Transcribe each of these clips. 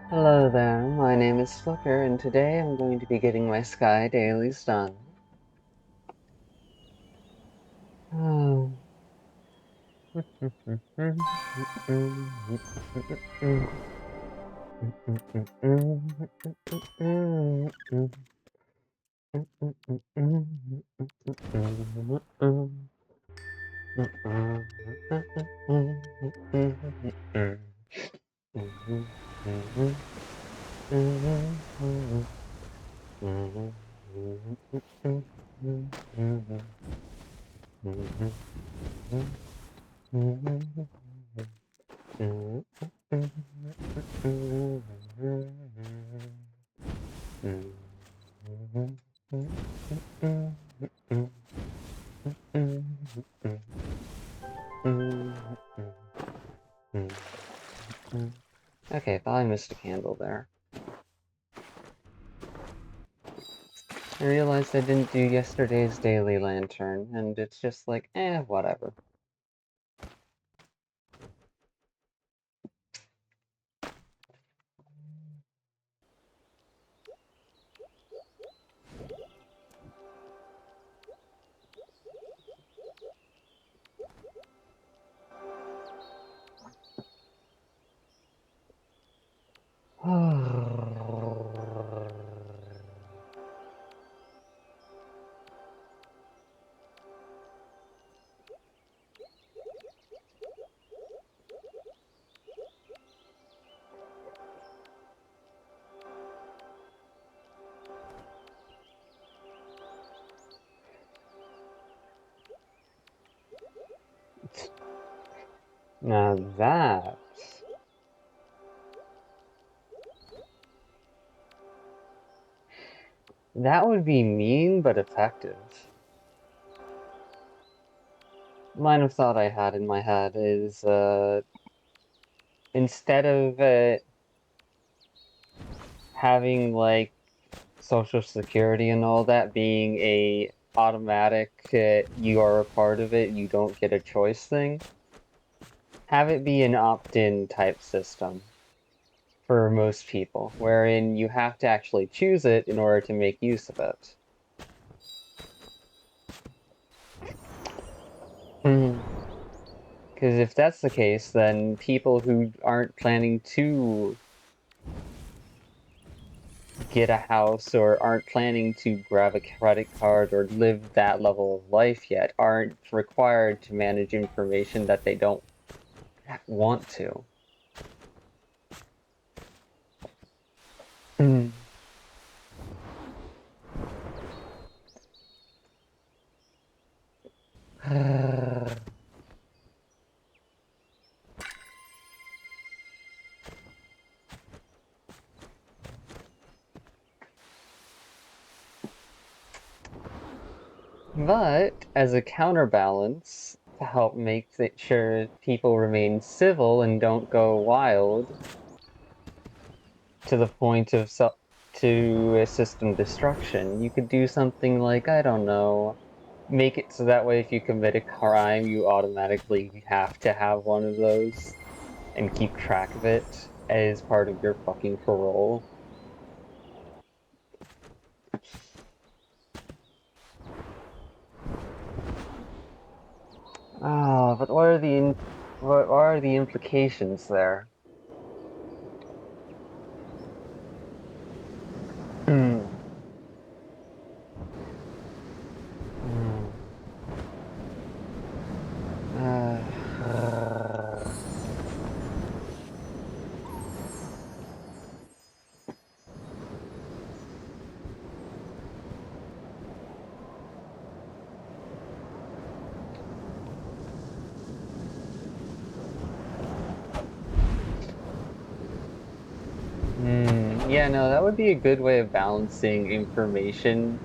Hello there, my name is Flicker, and today I'm going to be getting my Sky dailies done. Oh. Okay, thought I missed a candle there. I realized I didn't do yesterday's daily lantern, and it's just like, whatever. Now that would be mean but effective. Line of thought I had in my head is, instead of having, like, Social Security and all that being a automatic, you are a part of it, you don't get a choice thing, have it be an opt-in type system for most people, wherein you have to actually choose it in order to make use of it. Because if that's the case, then people who aren't planning to get a house or aren't planning to grab a credit card or live that level of life yet aren't required to manage information that they don't want to. But, as a counterbalance, to help make sure people remain civil and don't go wild to the point of system destruction, you could do something like, I don't know, make it so that way if you commit a crime, you automatically have to have one of those and keep track of it as part of your fucking parole. Ah, but what are the implications there? Yeah, no, that would be a good way of balancing information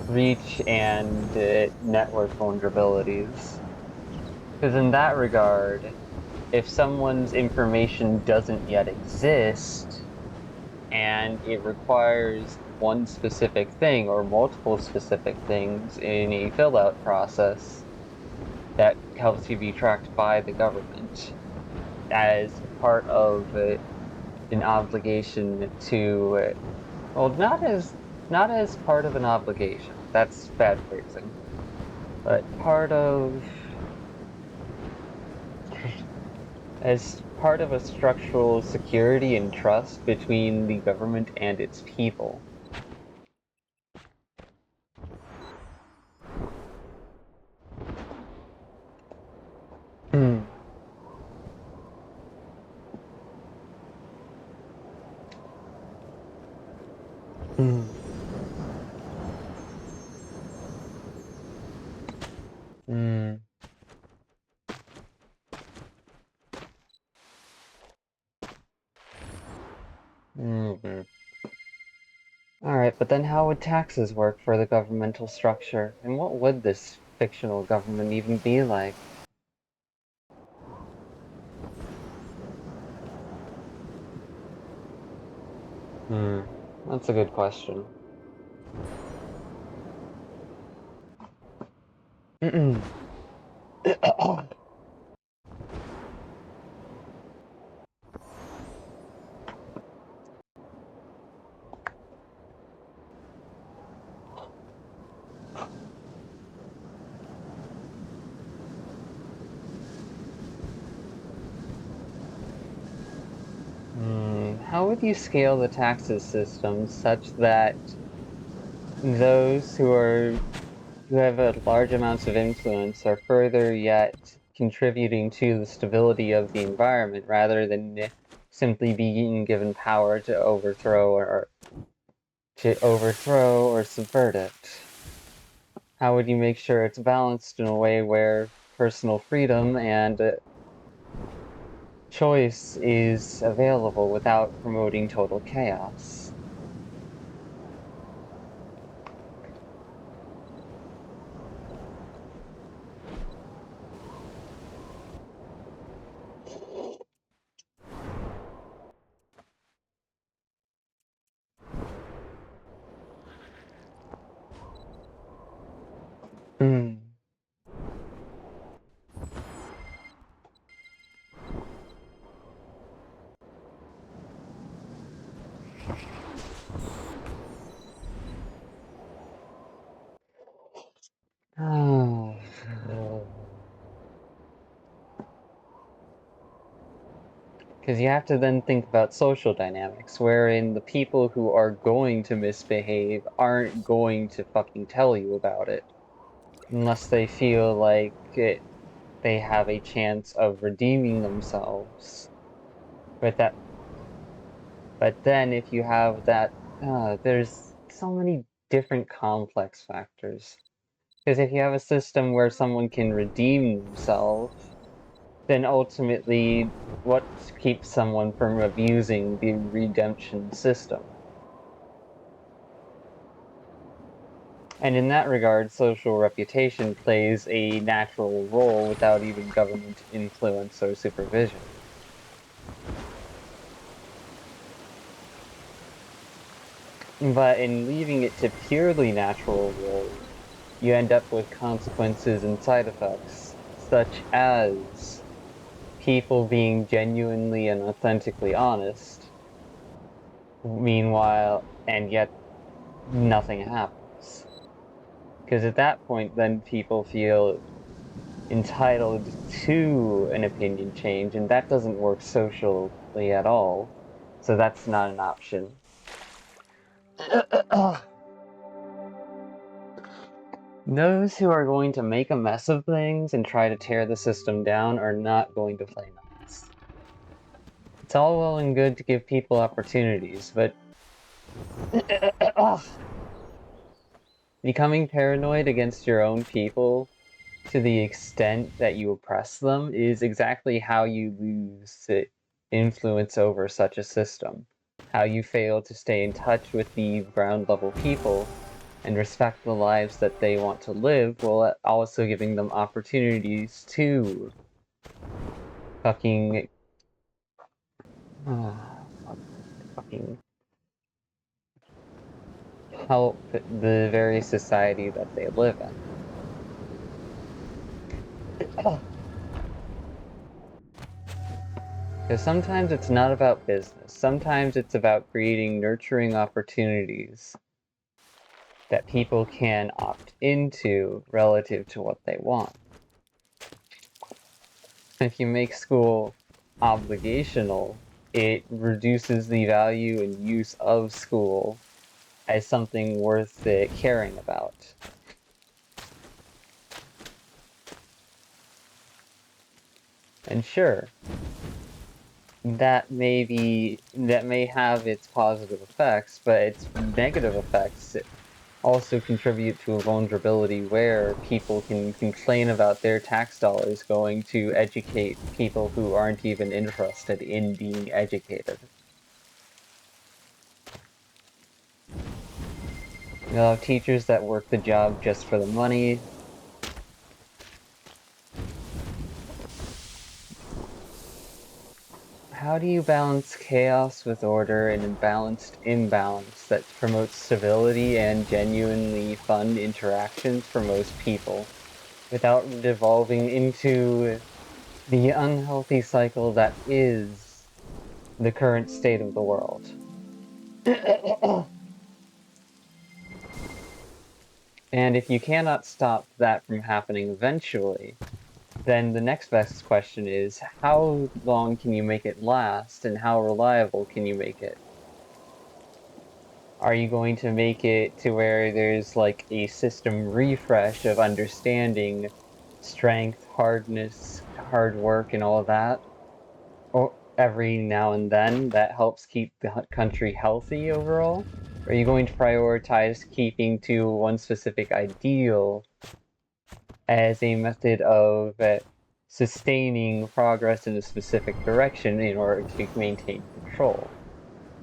reach and network vulnerabilities. Because in that regard, if someone's information doesn't yet exist and it requires one specific thing or multiple specific things in a fill-out process that helps you be tracked by the government as part of an obligation to, well, not as part of an obligation. That's bad phrasing. But part of as part of a structural security and trust between the government and its people. Mm. Mm. Mm. Mm-hmm. Alright, but then how would taxes work for the governmental structure? And what would this fictional government even be like? Hmm, that's a good question. Mm-mm. How would you scale the taxes system such that those who have large amounts of influence are further yet contributing to the stability of the environment rather than simply being given power to overthrow or subvert it? How would you make sure it's balanced in a way where personal freedom and choice is available without promoting total chaos? Hmm. Oh. Because you have to then think about social dynamics, wherein the people who are going to misbehave aren't going to fucking tell you about it unless they feel like they have a chance of redeeming themselves. But that, but then if you have that, there's so many different complex factors. Because if you have a system where someone can redeem themselves, then ultimately, what keeps someone from abusing the redemption system? And in that regard, social reputation plays a natural role without even government influence or supervision. But in leaving it to purely natural role, you end up with consequences and side effects, such as people being genuinely and authentically honest, meanwhile, and yet nothing happens. Because at that point, then people feel entitled to an opinion change, and that doesn't work socially at all. So that's not an option. Those who are going to make a mess of things and try to tear the system down are not going to play nice. It's all well and good to give people opportunities, but becoming paranoid against your own people to the extent that you oppress them is exactly how you lose influence over such a system. How you fail to stay in touch with the ground level people and respect the lives that they want to live while also giving them opportunities to fucking fucking help the very society that they live in. Because sometimes it's not about business. Sometimes it's about creating nurturing opportunities that people can opt into relative to what they want. If you make school obligational, it reduces the value and use of school as something worth it caring about. And sure, that may have its positive effects, but its negative effects also contribute to a vulnerability where people can complain about their tax dollars going to educate people who aren't even interested in being educated. You'll have teachers that work the job just for the money. How do you balance chaos with order and imbalanced imbalance that promotes stability and genuinely fun interactions for most people without devolving into the unhealthy cycle that is the current state of the world? And if you cannot stop that from happening eventually, then the next best question is, how long can you make it last, and how reliable can you make it? Are you going to make it to where there's like a system refresh of understanding strength, hardness, hard work, and all of that? Or every now and then that helps keep the country healthy overall? Or are you going to prioritize keeping to one specific ideal as a method of sustaining progress in a specific direction in order to maintain control?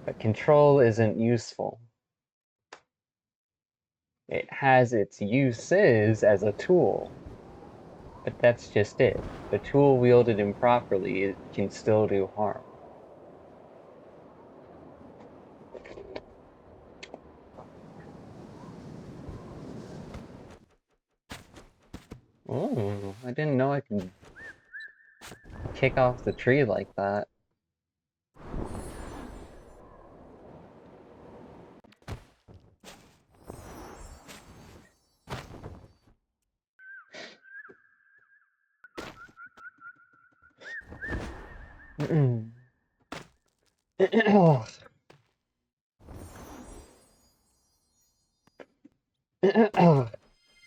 But control isn't useful. It has its uses as a tool, but that's just it. The tool wielded improperly, it can still do harm. Oh, I didn't know I could kick off the tree like that.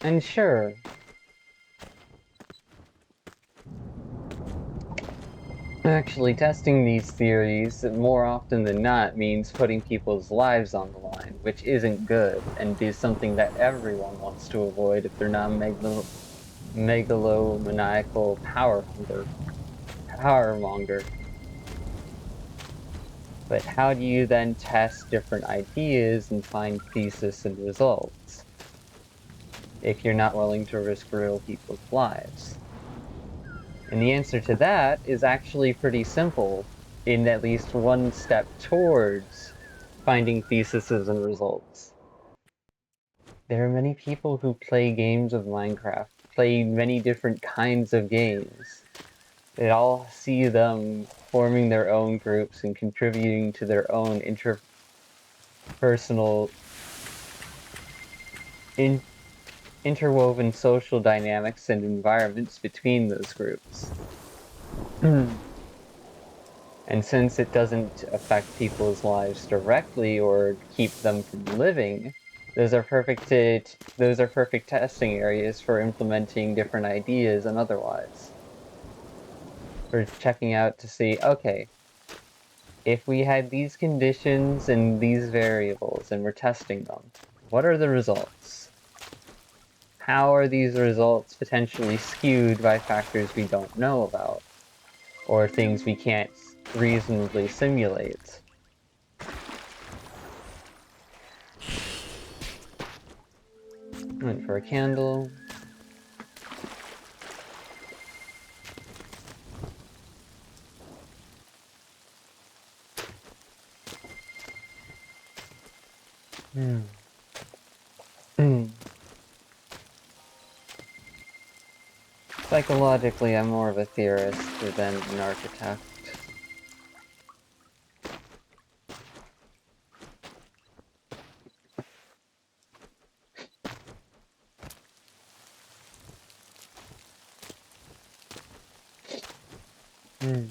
And sure, actually testing these theories more often than not means putting people's lives on the line, which isn't good and is something that everyone wants to avoid if they're not megalomaniacal powermonger. But how do you then test different ideas and find thesis and results if you're not willing to risk real people's lives? And the answer to that is actually pretty simple in at least one step towards finding theses and results. There are many people who play games of Minecraft, play many different kinds of games. They all see them forming their own groups and contributing to their own interpersonal, interwoven social dynamics and environments between those groups. And since it doesn't affect people's lives directly or keep them from living, those are perfect testing areas for implementing different ideas and otherwise. For checking out to see, okay, if we had these conditions and these variables and we're testing them, what are the results? How are these results potentially skewed by factors we don't know about, or things we can't reasonably simulate? Went for a candle. Psychologically, I'm more of a theorist than an architect. Hmm.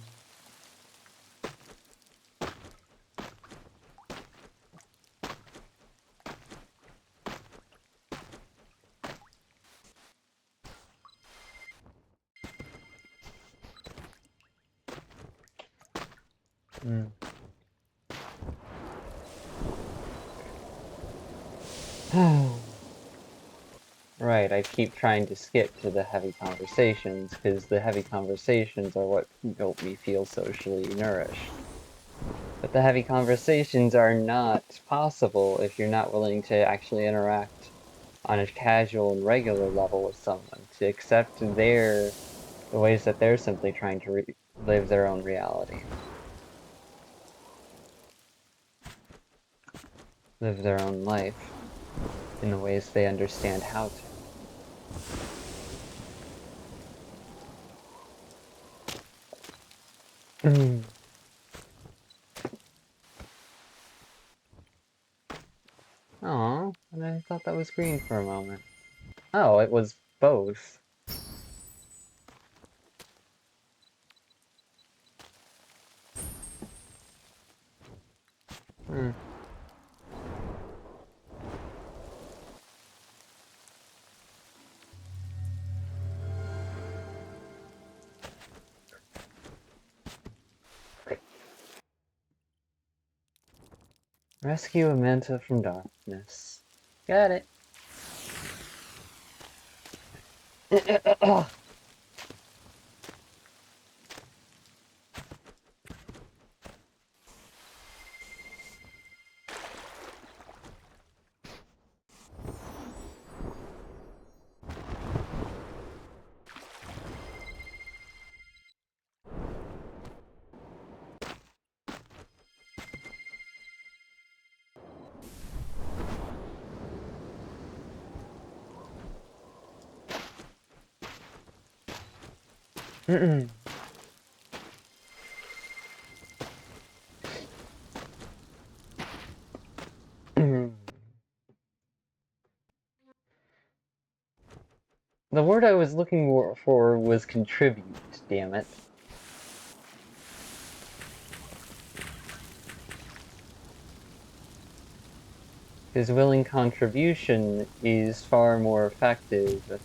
Hmm. Right, I keep trying to skip to the heavy conversations, because the heavy conversations are what help me feel socially nourished. But the heavy conversations are not possible if you're not willing to actually interact on a casual and regular level with someone, to accept the ways that they're simply trying to live their own reality, live their own life in the ways they understand how to. Aw, and I thought that was green for a moment. Oh, it was both. Hmm. Rescue a manta from darkness. Got it. The word I was looking for was contribute, damn it. His willing contribution is far more effective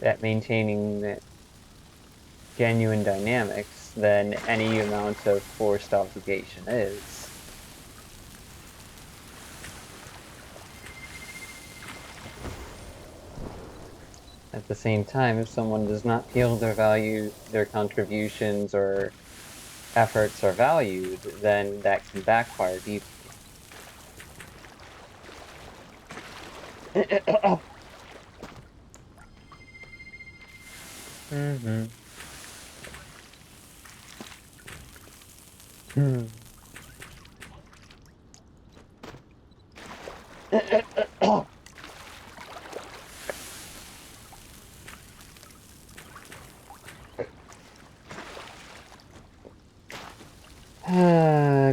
at maintaining genuine dynamics than any amount of forced obligation is. At the same time, if someone does not feel their contributions or efforts are valued, then that can backfire deeply. Mm-hmm.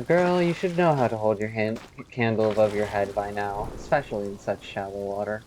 Girl, you should know how to hold your candle above your head by now, especially in such shallow water.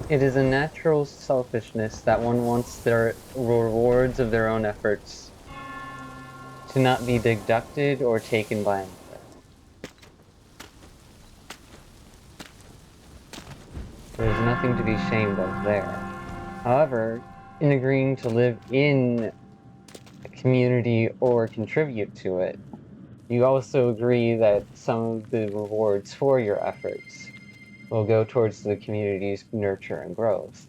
It is a natural selfishness that one wants their rewards of their own efforts to not be deducted or taken by another. There's nothing to be ashamed of there. However, in agreeing to live in a community or contribute to it, You also agree that some of the rewards for your efforts will go towards the community's nurture and growth.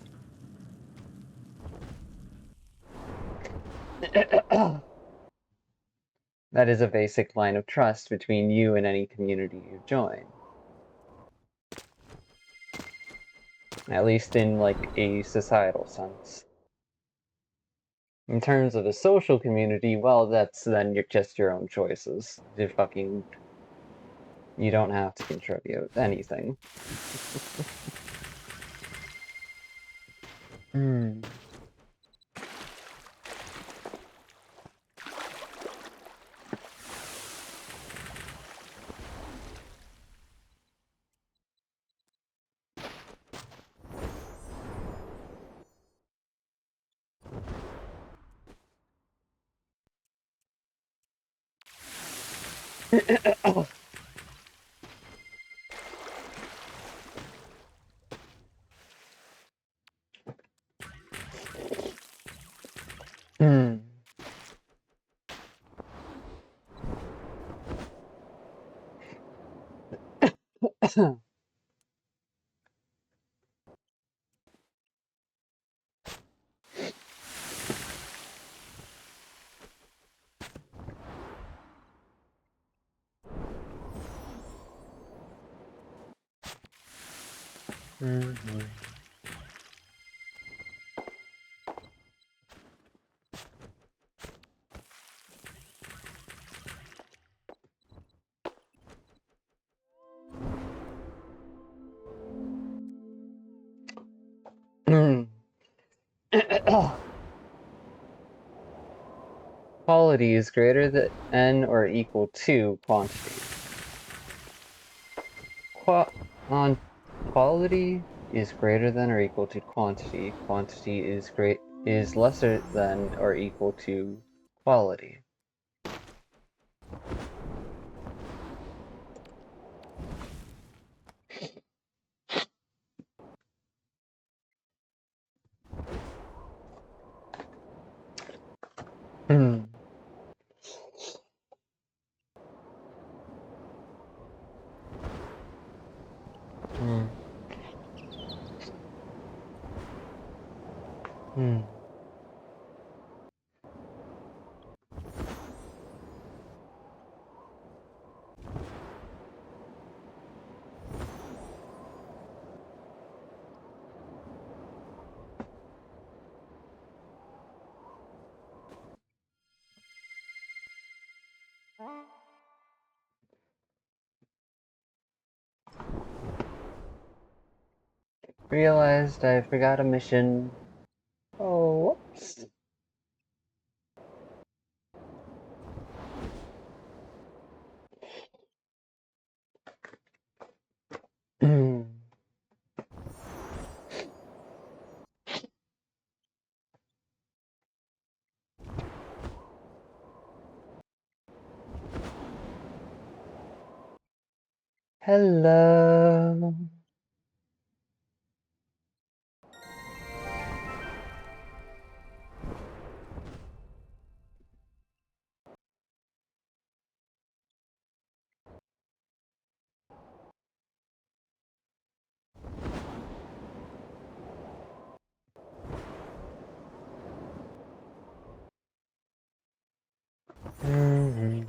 That is a basic line of trust between you and any community you join. At least in, like, a societal sense. In terms of a social community, well, that's then just your own choices. You don't have to contribute anything. Hmm. Hmm. Mhm. Quality is greater than or equal to quantity. On quality is greater than or equal to quantity. Quantity is lesser than or equal to quality. Hmm. Hmm. Hmm. Realized I forgot a mission. Oh, whoops. Hello. Mhm.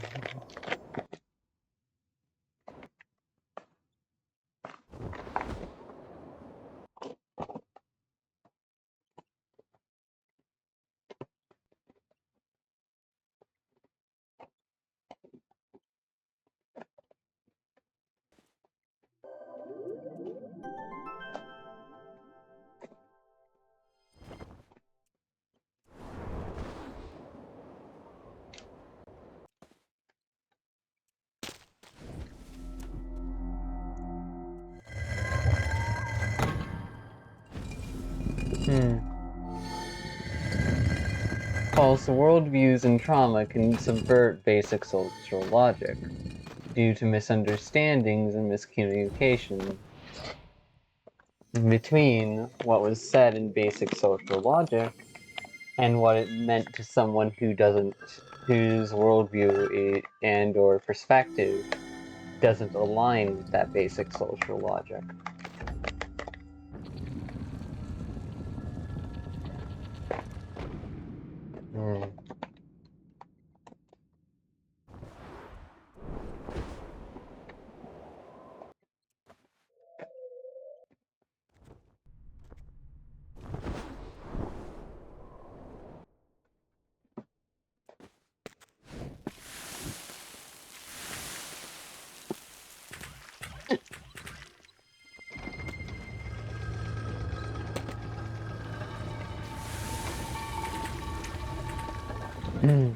Hmm. False worldviews and trauma can subvert basic social logic due to misunderstandings and miscommunication between what was said in basic social logic and what it meant to someone who doesn't whose worldview and or perspective doesn't align with that basic social logic. Mm. Mm.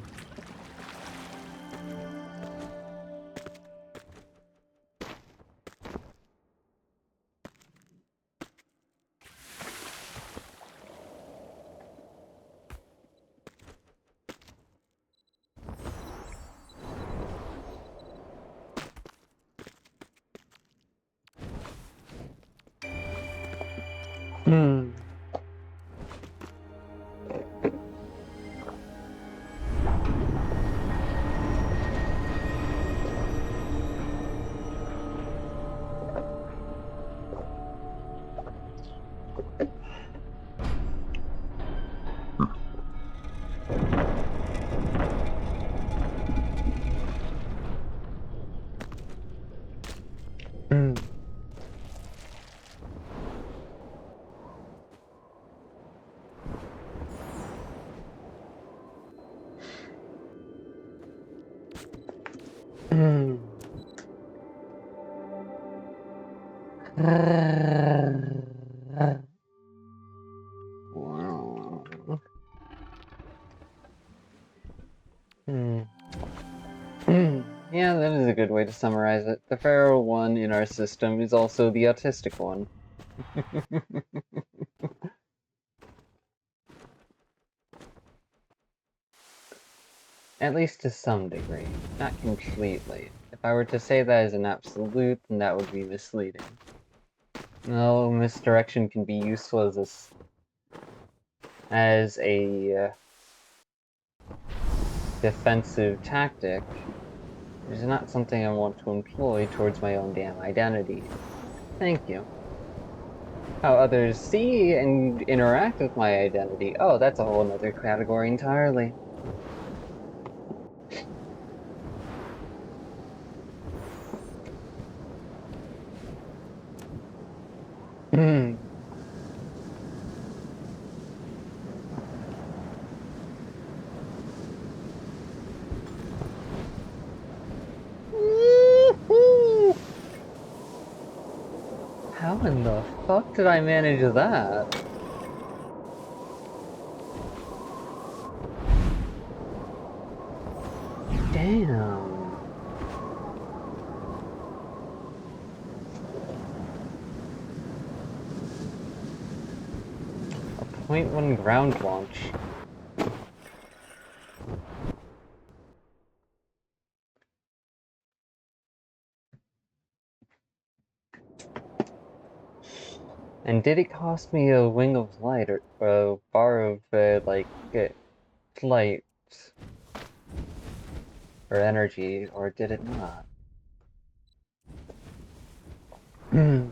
Mm. Mm. Mm. Wow. Mm. Yeah, that is a good way to summarize it. The feral one in our system is also the autistic one. At least to some degree, not completely. If I were to say that as an absolute, then that would be misleading. No, misdirection can be useful as a defensive tactic. It is not something I want to employ towards my own damn identity. Thank you. How others see and interact with my identity, oh, that's a whole other category entirely. Hmm. How in the fuck did I manage that? Damn. A .1 ground launch. And did it cost me a wing of light or a bar of, light or energy, or did it not? Hmm.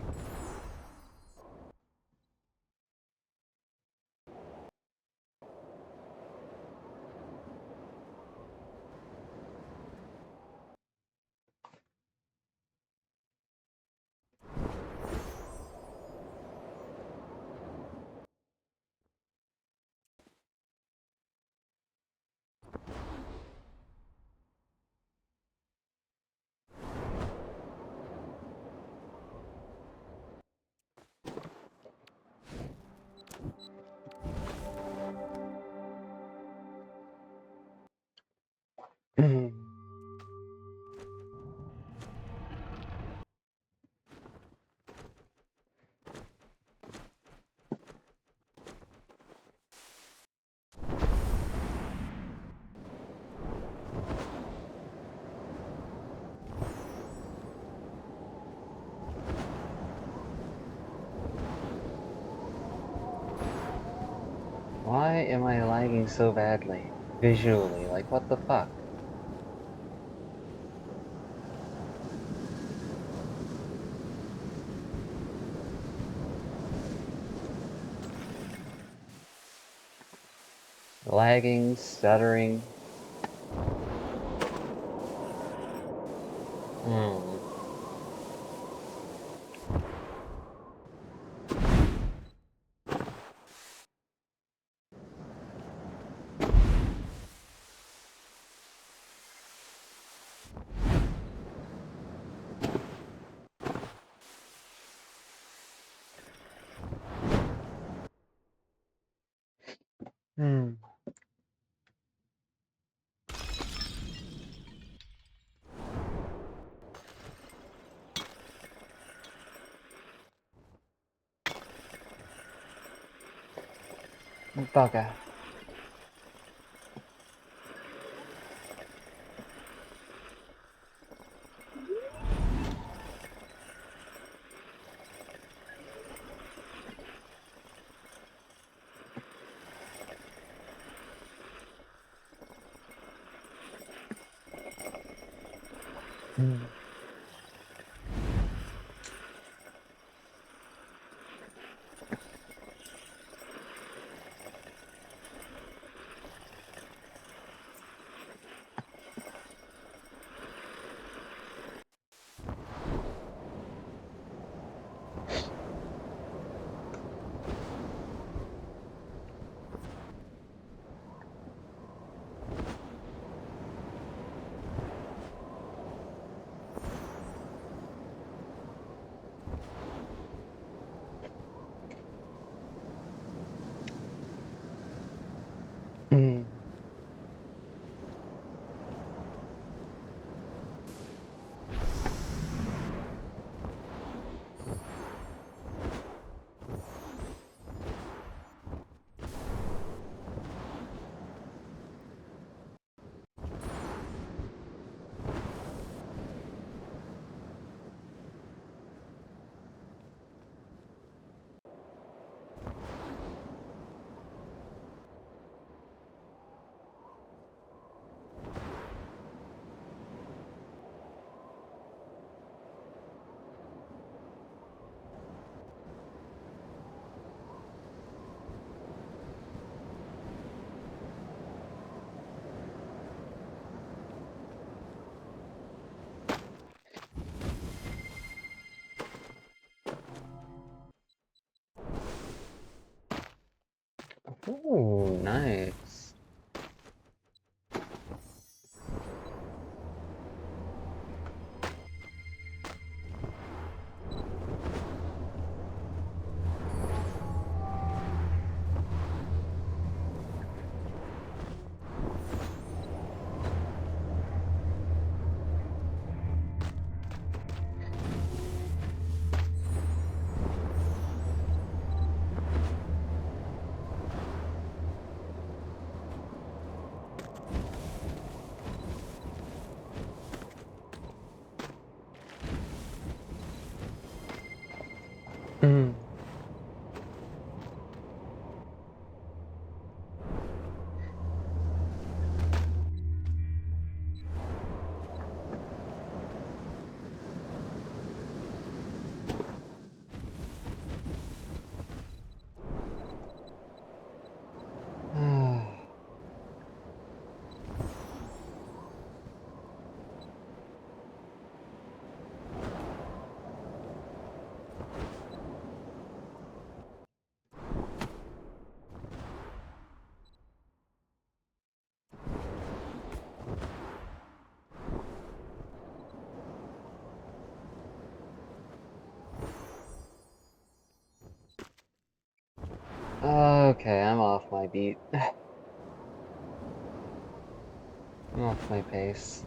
Why am I lagging so badly? visually. Like, what the fuck? Lagging, stuttering. Hmm. Hmm. Bugger. Hmm. Hmm. Ooh, nice. Hmm. Okay, I'm off my beat. I'm off my pace.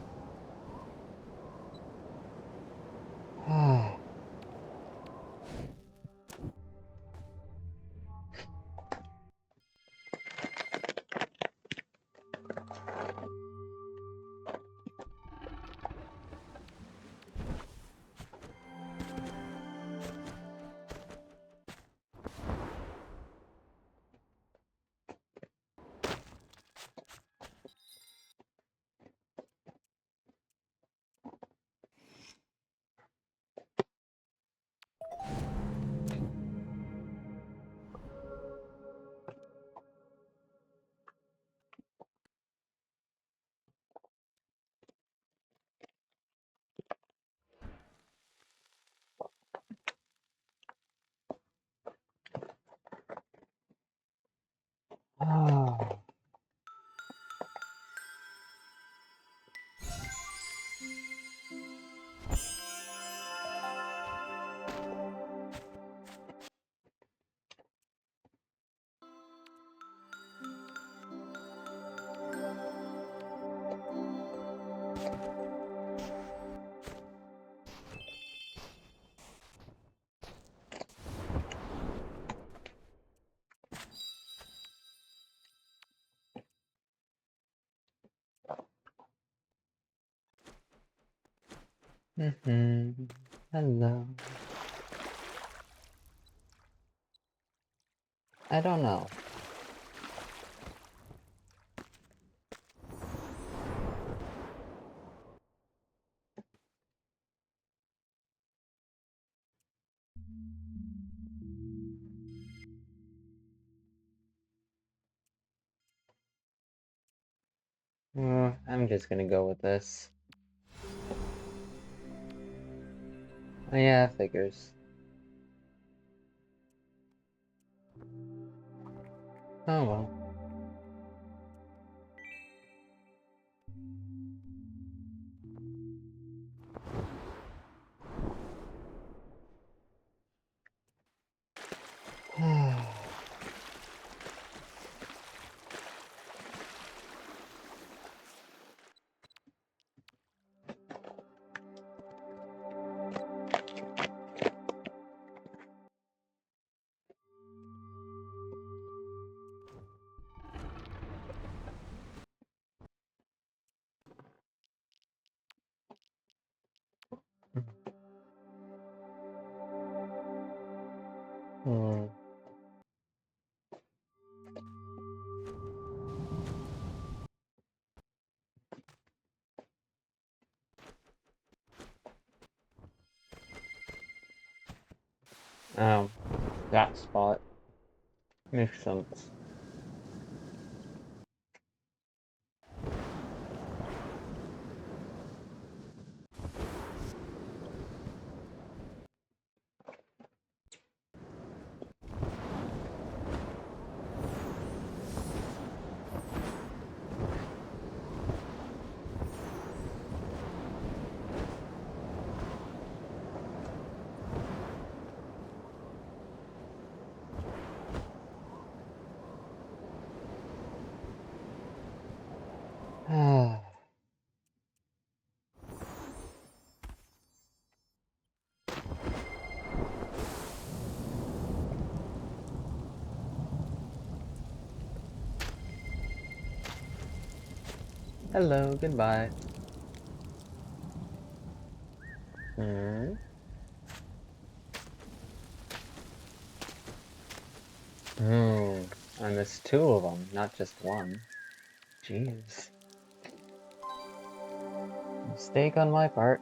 Hello. I don't know. I'm just gonna go with this. Oh, yeah, figures. Oh well. Hmm. Oh, that spot makes sense. Hello, goodbye. Hmm. And there's two of them, not just one. Jeez. Mistake on my part.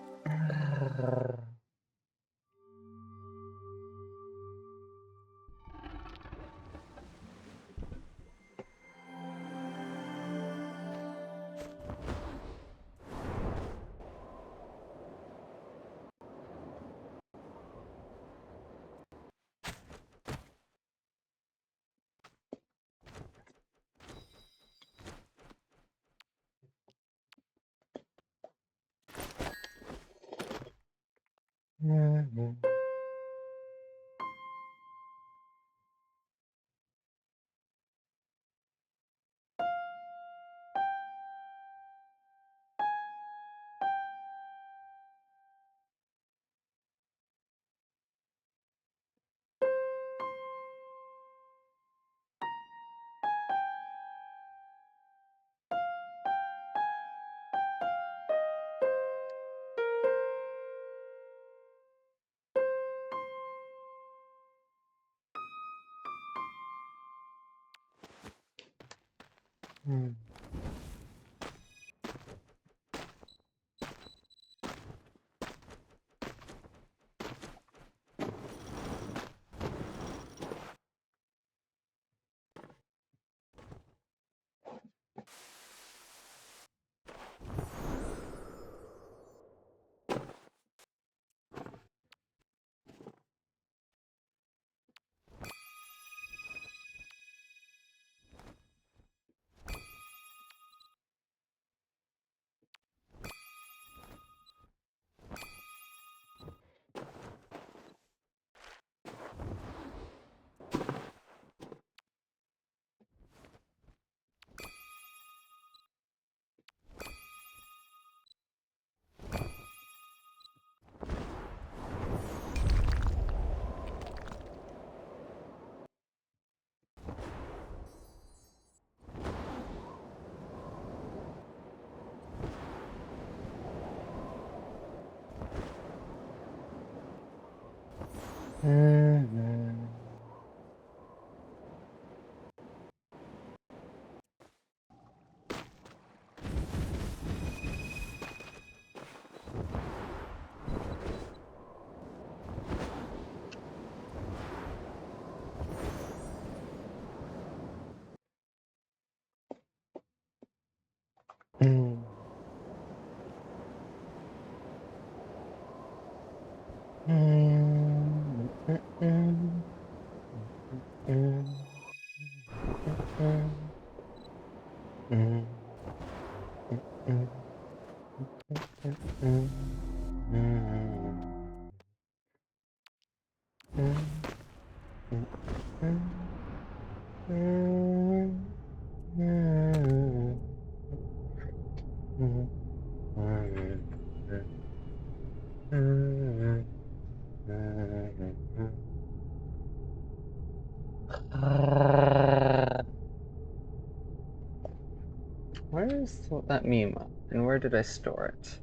Where's that meme up? And where did I store it?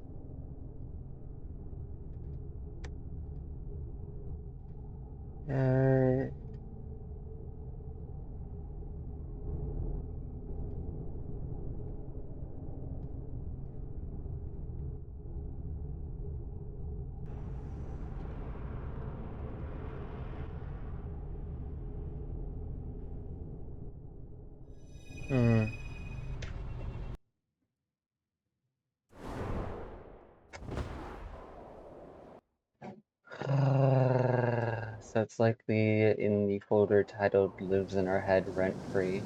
So it's like in the folder titled "Lives in Our Head Rent Free."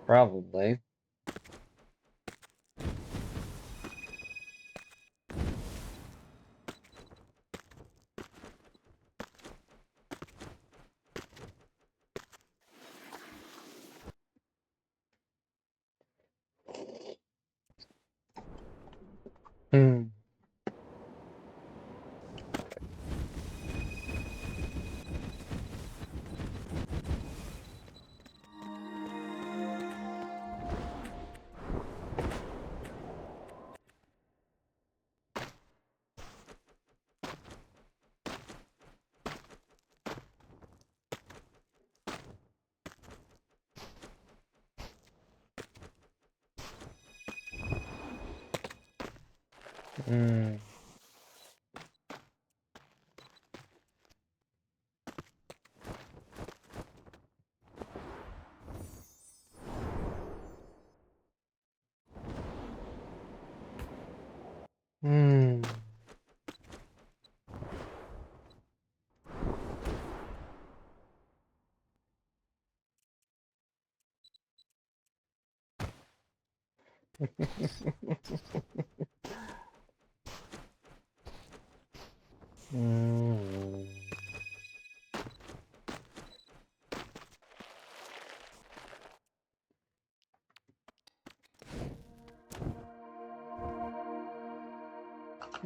Probably.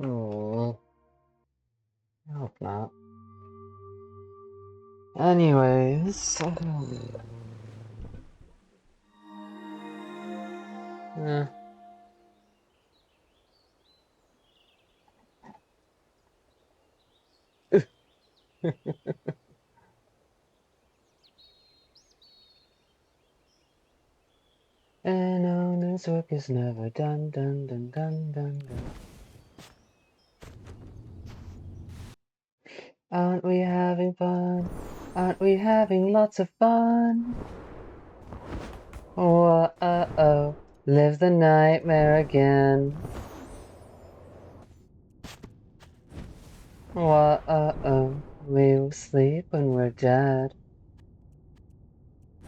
Oh, I hope not. Anyways, and on this work is never done, done, done, done, done, done. Aren't we having fun? Aren't we having lots of fun? Whoa, live the nightmare again. Whoa, we'll sleep when we're dead.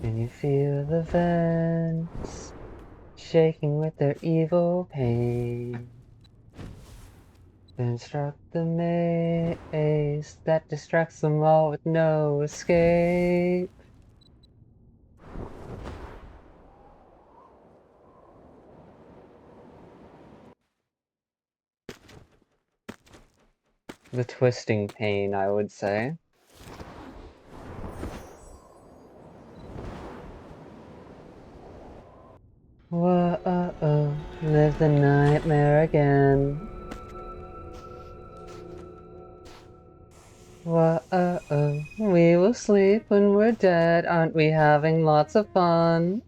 Can you feel the vents shaking with their evil pain? Then struck the maze that distracts them all with no escape. The twisting pain, I would say. Whoa, live the nightmare again. Whoa, we will sleep when we're dead. Aren't we having lots of fun?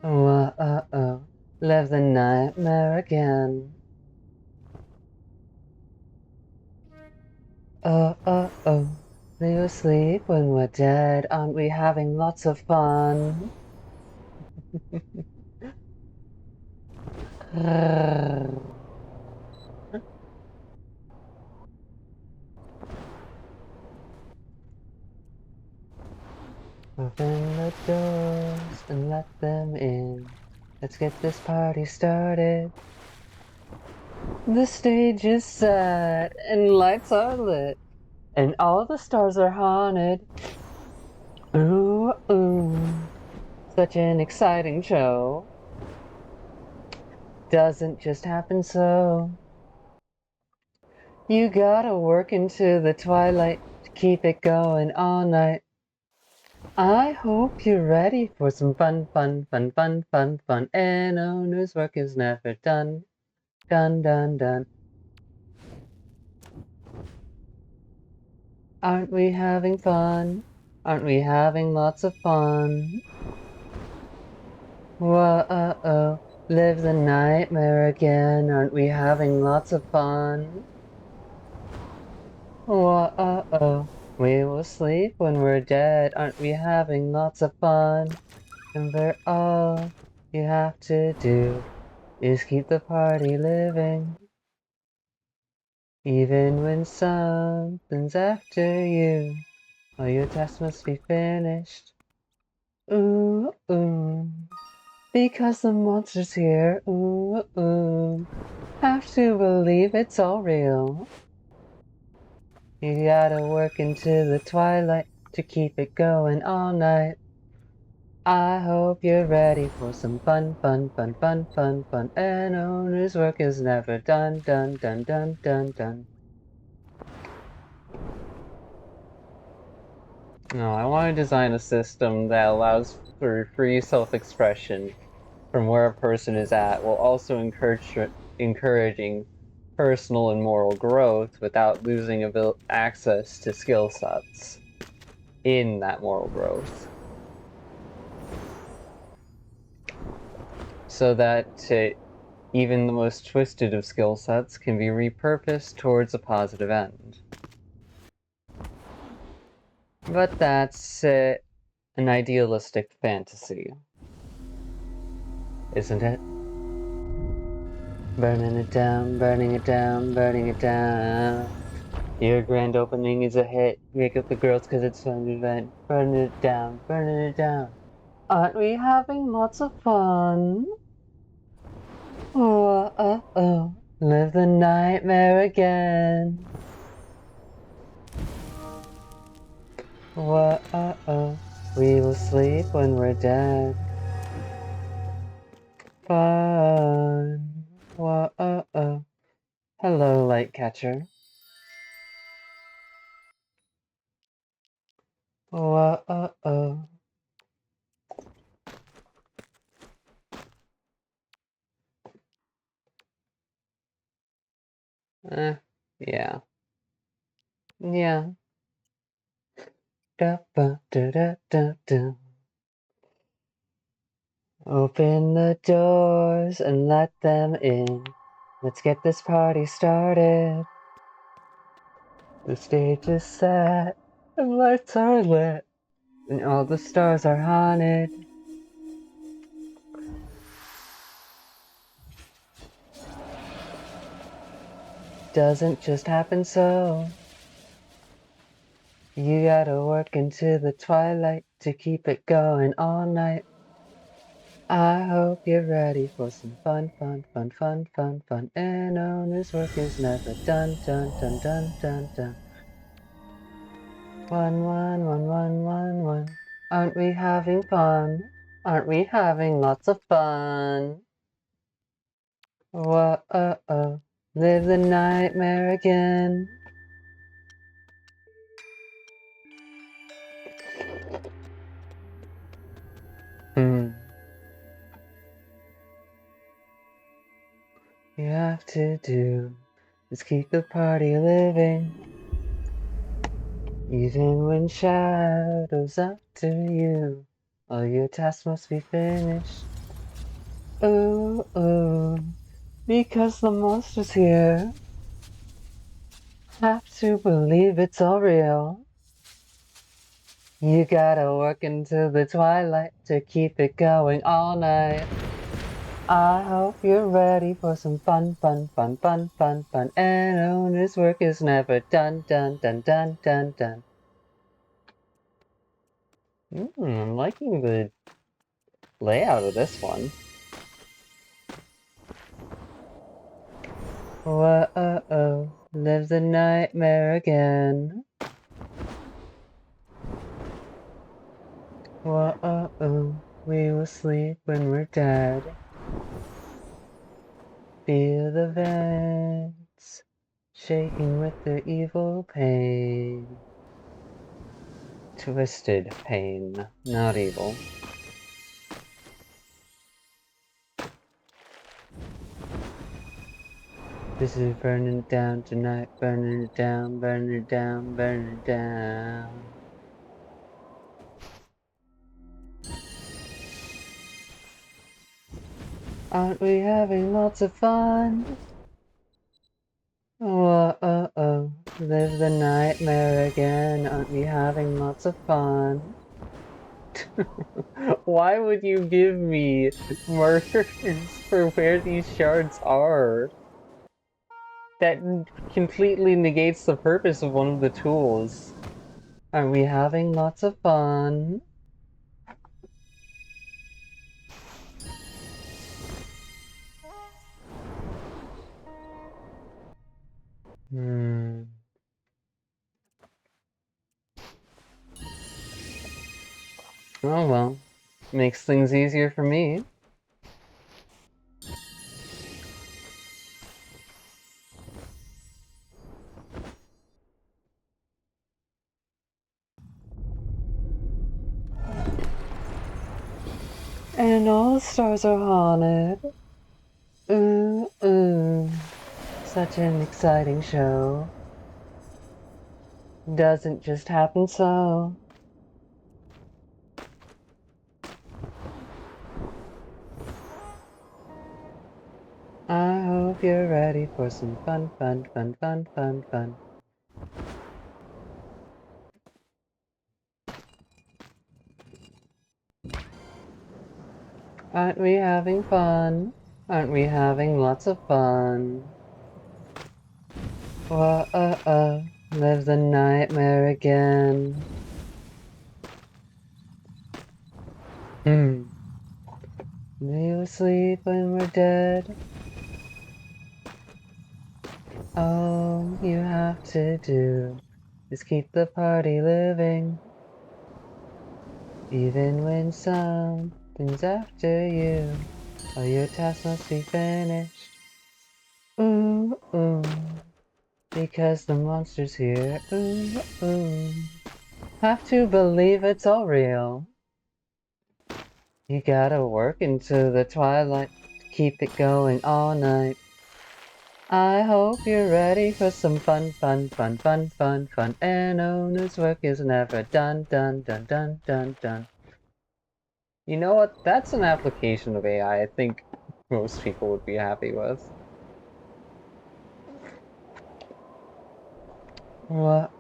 Whoa, live the nightmare again. Oh, we will sleep when we're dead. Aren't we having lots of fun? Open the doors and let them in. Let's get this party started. The stage is set and lights are lit and all the stars are haunted. Ooh, such an exciting show. Doesn't just happen so. You gotta work into the twilight to keep it going all night. I hope you're ready for some fun. And owner's work is never done. Done. Aren't we having fun? Aren't we having lots of fun? Whoa, live the nightmare again. Aren't we having lots of fun? Whoa, we will sleep when we're dead. Aren't we having lots of fun? And all you have to do is keep the party living. Even when something's after you, or your task must be finished. Ooh, because the monster's here. Ooh, have to believe it's all real. You gotta work into the twilight to keep it going all night. I hope you're ready for some fun. And owner's work is never done. No, I want to design a system that allows for free self-expression from where a person is at, while also encouraging personal and moral growth without losing access to skill sets in that moral growth. So that even the most twisted of skill sets can be repurposed towards a positive end. But that's an idealistic fantasy, isn't it? Burning it down. Your grand opening is a hit. Wake up the girls cause it's fun event. Burning it down. Aren't we having lots of fun? Oh, live the nightmare again. Whoa, we will sleep when we're dead. Fun. Whoa, hello, light catcher. Whoa. Yeah. Yeah. Da. Open the doors and let them in. Let's get this party started. The stage is set, and lights are lit, and all the stars are haunted. Doesn't just happen so. You gotta work into the twilight to keep it going all night. I hope you're ready for some fun. And owner's work is never done. One. Aren't we having fun? Aren't we having lots of fun? Whoa, live the nightmare again. have to do is keep the party living, even when shadows after you. All your tasks must be finished. Oh, oh, because the monster's here. Have to believe it's all real. You gotta work into the twilight to keep it going all night. I hope you're ready for some fun, fun, fun, fun, fun, fun. And owner's work is never done, done, done, done, done, done. I'm liking the layout of this one. Whoa, live the nightmare again. Whoa, we will sleep when we're dead. Feel the vents shaking with the evil pain. Twisted pain, not evil. This is burning it down tonight, burning it down, burning it down, burning it down. Aren't we having lots of fun? Whoa, live the nightmare again, aren't we having lots of fun? Why would you give me markers for where these shards are? That completely negates the purpose of one of the tools. Are we having lots of fun? Oh well. Makes things easier for me. And all the stars are haunted. Ooh. Such an exciting show. Doesn't just happen so. I hope you're ready for some fun, fun, fun, fun, fun, fun. Aren't we having fun? Aren't we having lots of fun? Whoa, live the nightmare again. We will sleep when we're dead. All you have to do is keep the party living, even when something's after you. All your tasks must be finished. Ooh, because the monster's here. Ooh. Have to believe it's all real. You gotta work into the twilight to keep it going all night. I hope you're ready for some fun, fun, fun, fun, fun, fun. And owner's work is never done, done, done, done, done, done. You know what? That's an application of AI I think most people would be happy with. Whoa.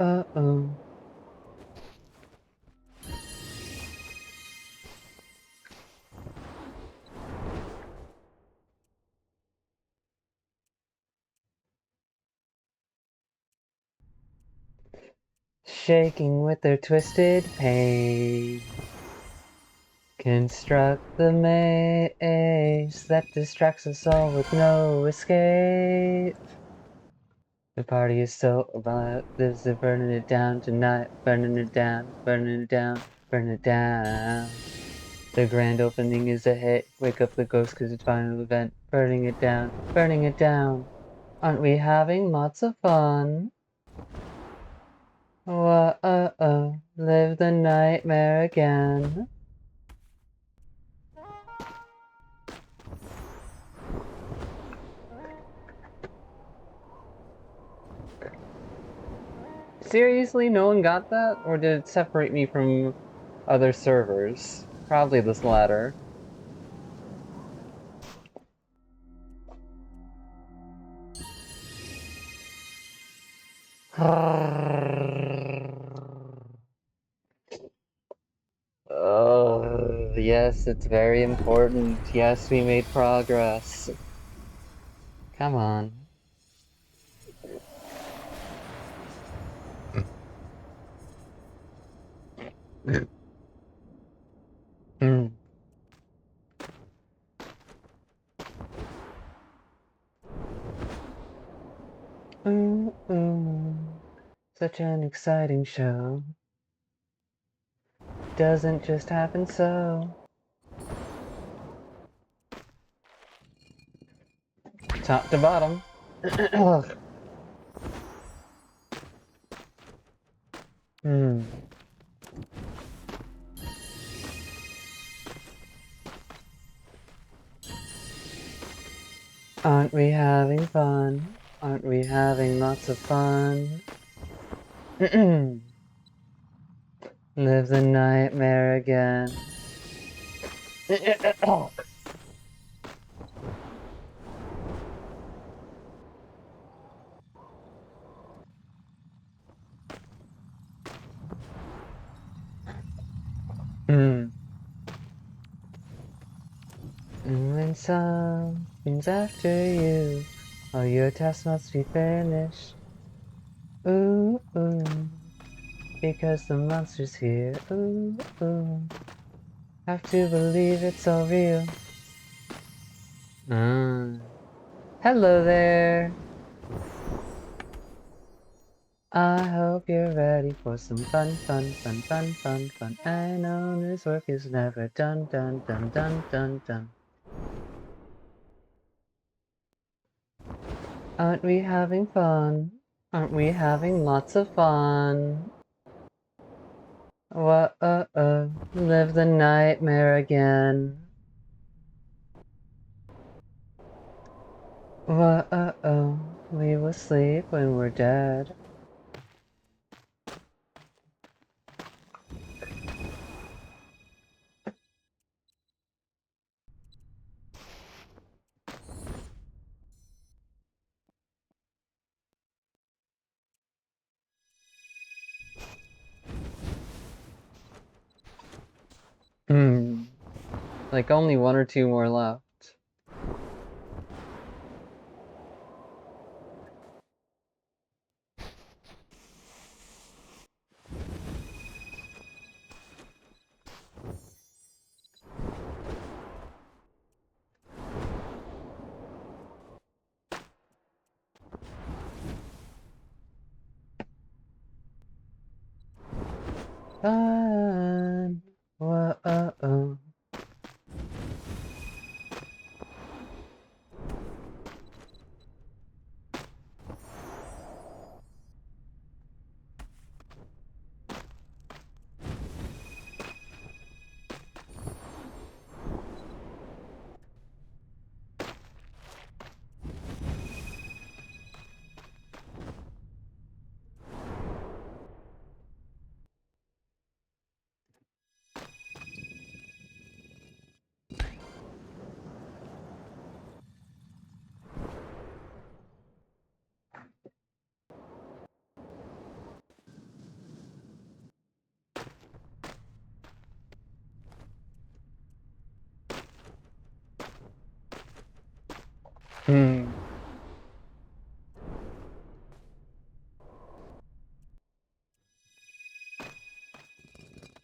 Shaking with their twisted pain. Construct the maze that distracts us all with no escape. The party is so about this, they're burning it down tonight, burning it down, burning it down, burning it down. The grand opening is ahead, wake up the ghost cause it's final event, burning it down, burning it down. Aren't we having lots of fun? Whoa, live the nightmare again. Seriously, no one got that? Or did it separate me from other servers? Probably this latter. Oh, yes, it's very important. Yes, we made progress. Come on. Hmm. Ooh, ooh. Such an exciting show. Doesn't just happen so. Top to bottom. Hmm. Aren't we having fun? Aren't we having lots of fun? Live the nightmare again. Hmm. When something's after you, all your tasks must be finished. Ooh, ooh, because the monster's here. Ooh, ooh, have to believe it's all real. Hello there. I hope you're ready for some fun, fun, fun, fun, fun, fun. An owner's work is never done, done, done, done, done, done. Aren't we having fun? Aren't we having lots of fun? Whoa, live the nightmare again. Whoa, we will sleep when we're dead. Like only one or two more left. Fun. Whoa.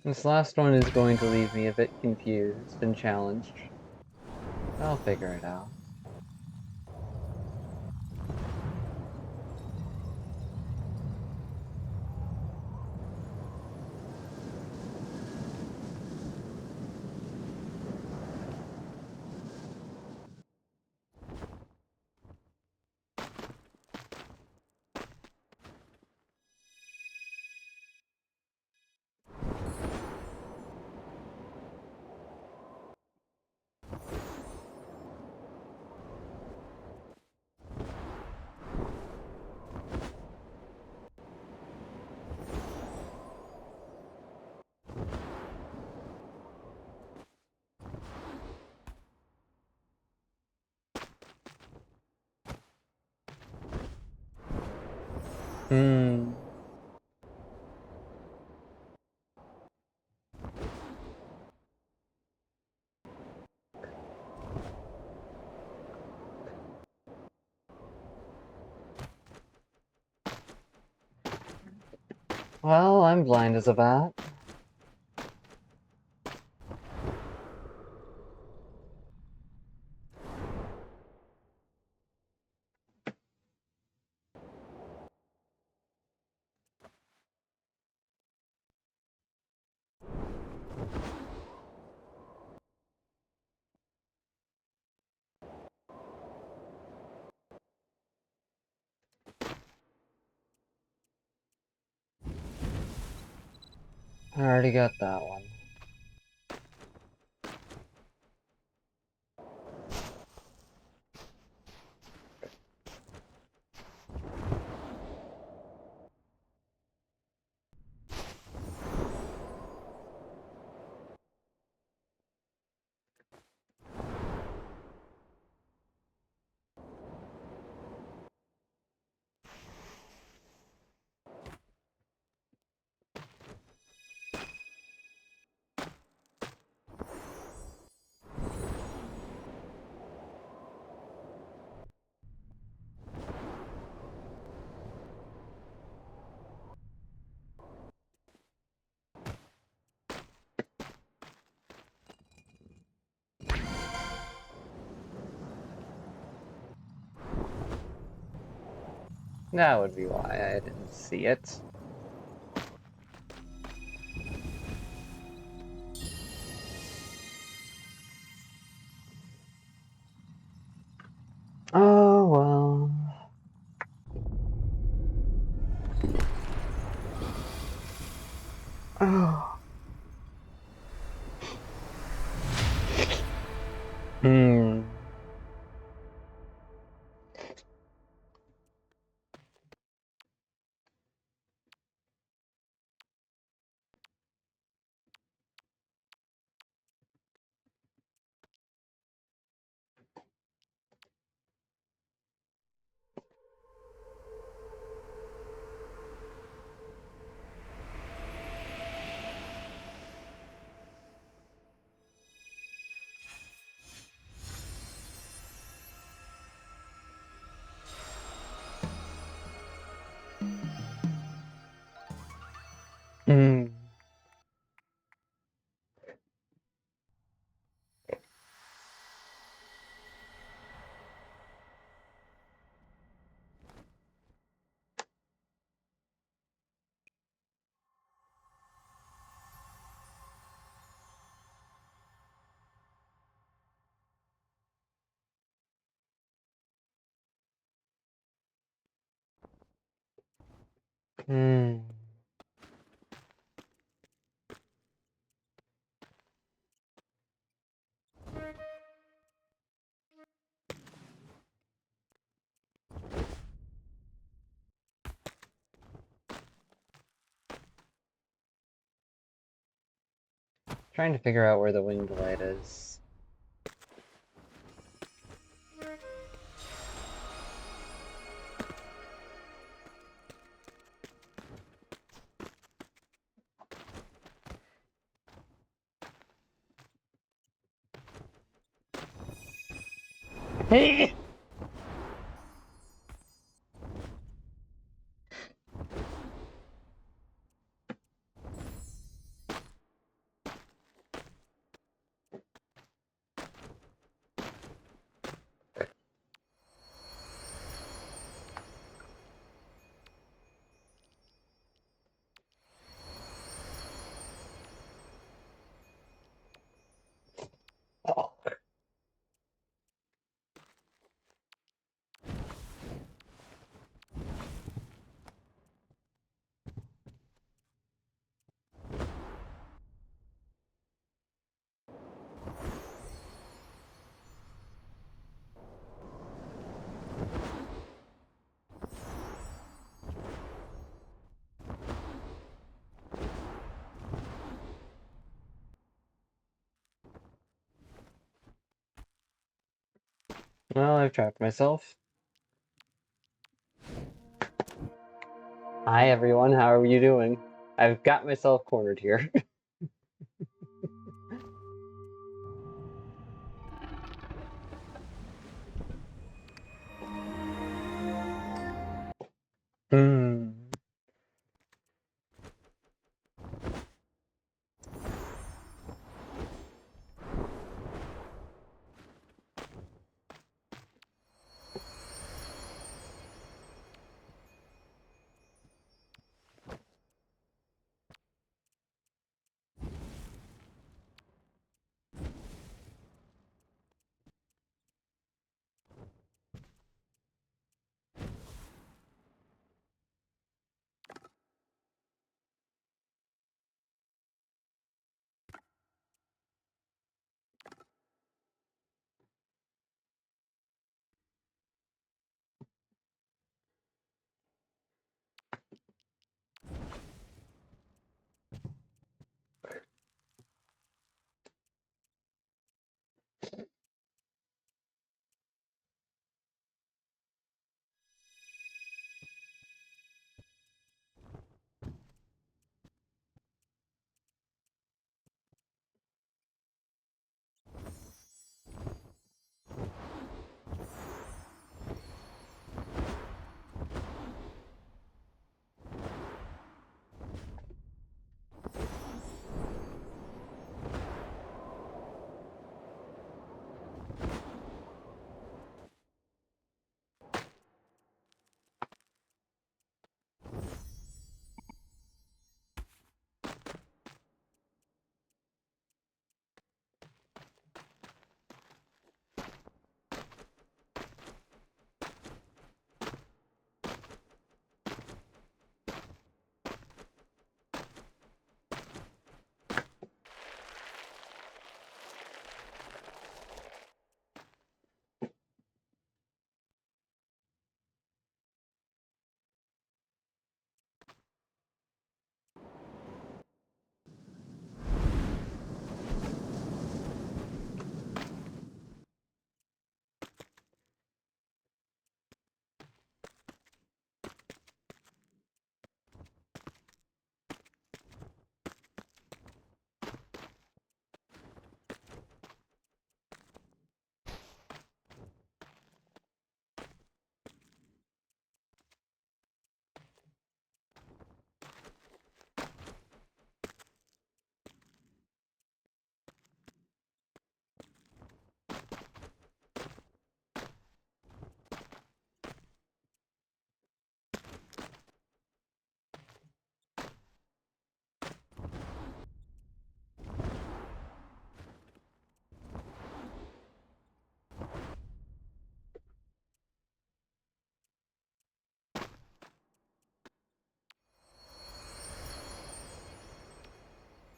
This last one is going to leave me a bit confused and challenged. I'll figure it out. Hmm. Well, I'm blind as a bat. I already got that one. That would be why I didn't see it. Oh, well. Oh. Hmm. Hmm. Hmm. Trying to figure out where the winged light is. Hey! Oh. Well, I've trapped myself. Hi everyone, how are you doing? I've got myself cornered here. Hmm.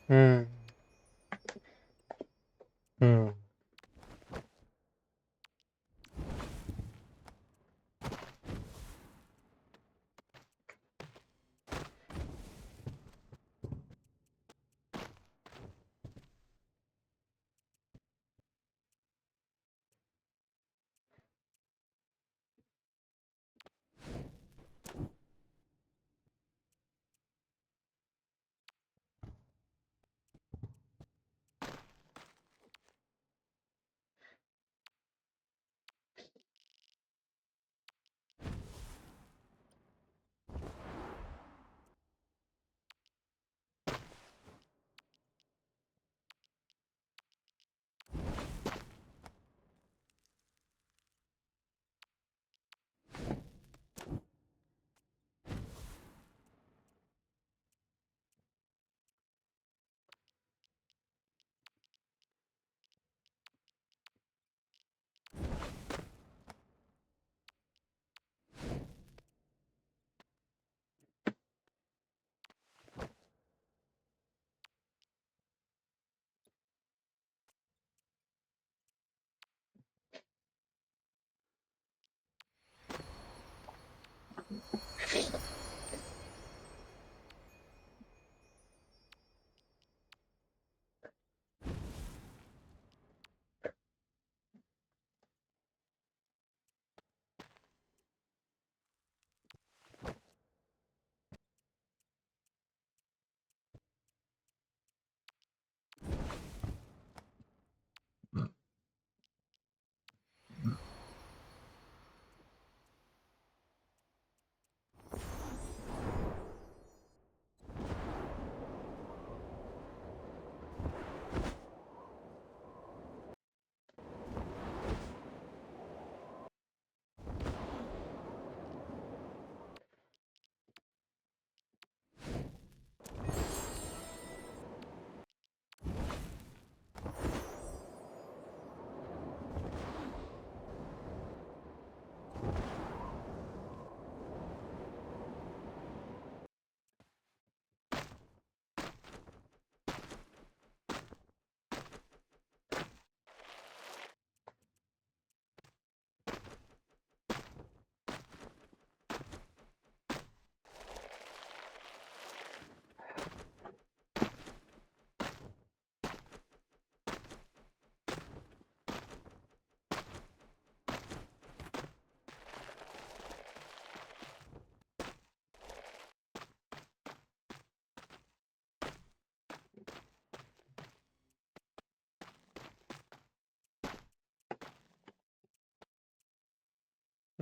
Hmm. Hmm.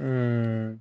Hmm.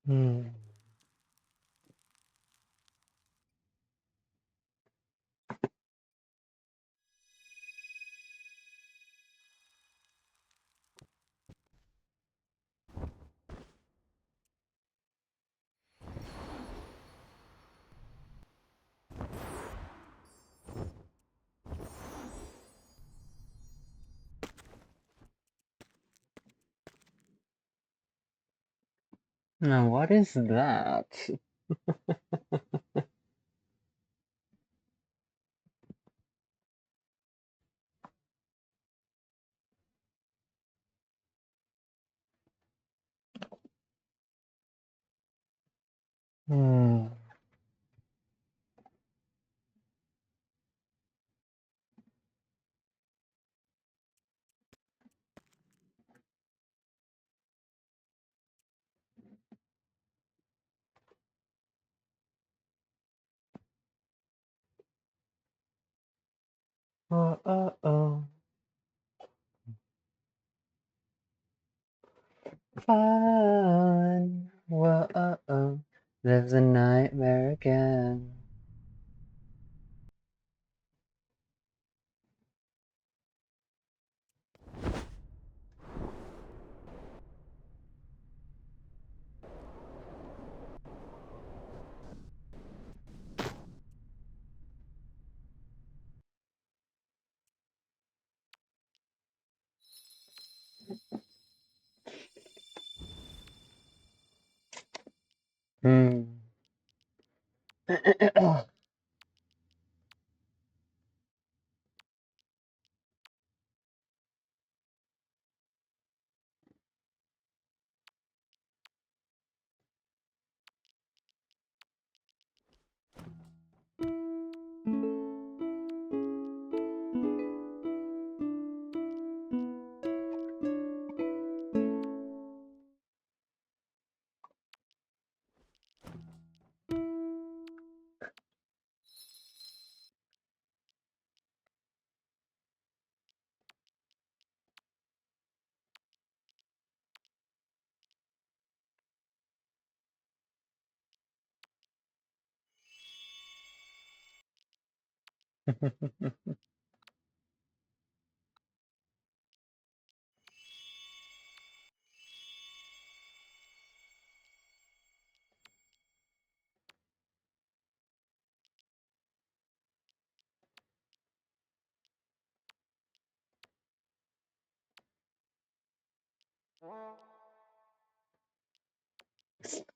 Hmm. Now, what is that? Hmm. Oh. Fun. Whoa. There's a nightmare again. Hmm.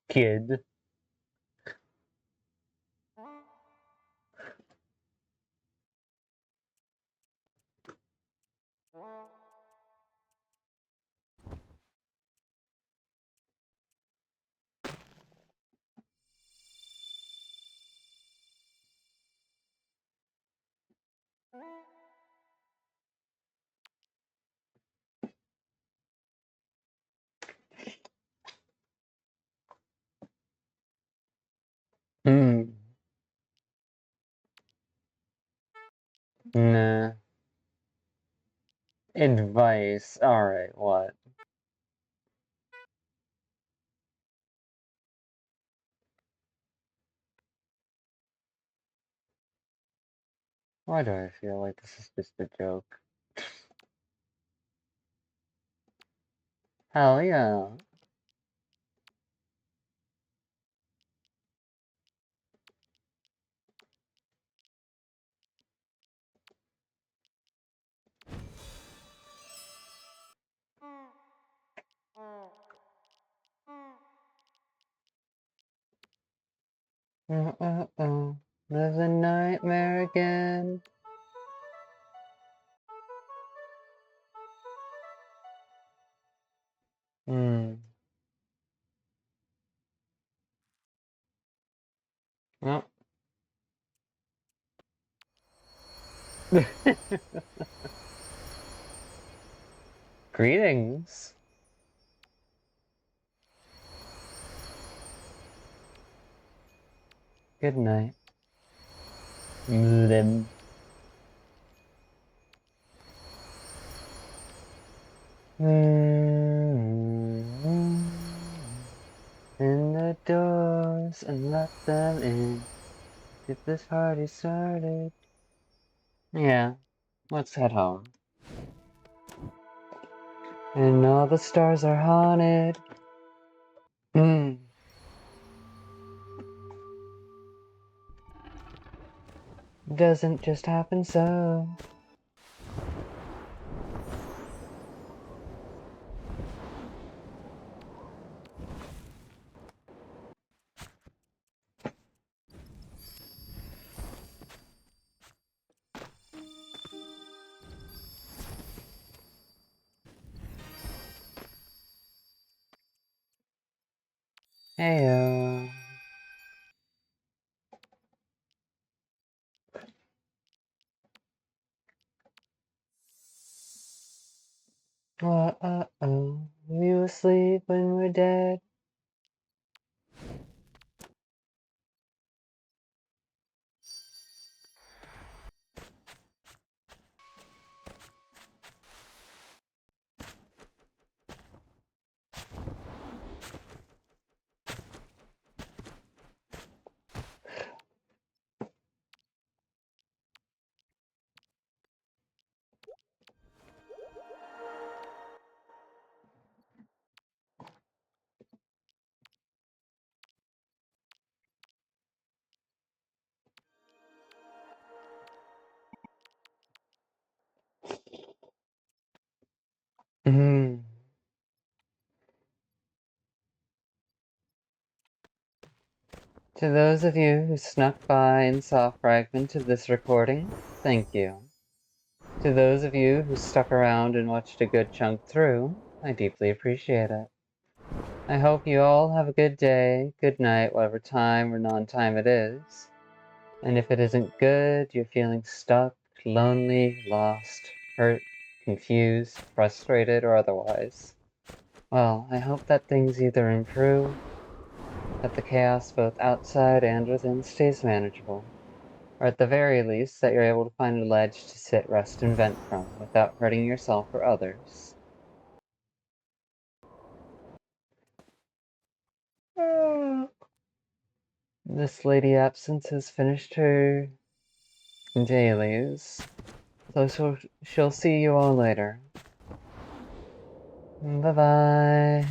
Kid. Hmm. Nah. Advice. Alright, what? Why do I feel like this is just a joke? Hell yeah. There's a nightmare again. Hmm. Well. Greetings. Good night. Blem. In the doors and let them in. Get this party started. Yeah, let's head home. And all the stars are haunted. Doesn't just happen so. Heyo. Uh-oh. You asleep when we're dead? To those of you who snuck by and saw a fragment of this recording, thank you. To those of you who stuck around and watched a good chunk through, I deeply appreciate it. I hope you all have a good day, good night, whatever time or non-time it is. And if it isn't good, you're feeling stuck, lonely, lost, hurt, confused, frustrated, or otherwise, well, I hope that things either improve, that the chaos both outside and within stays manageable, or at the very least that you're able to find a ledge to sit, rest, and vent from without hurting yourself or others. This Lady Absence has finished her dailies, so she'll see you all later. Bye-bye.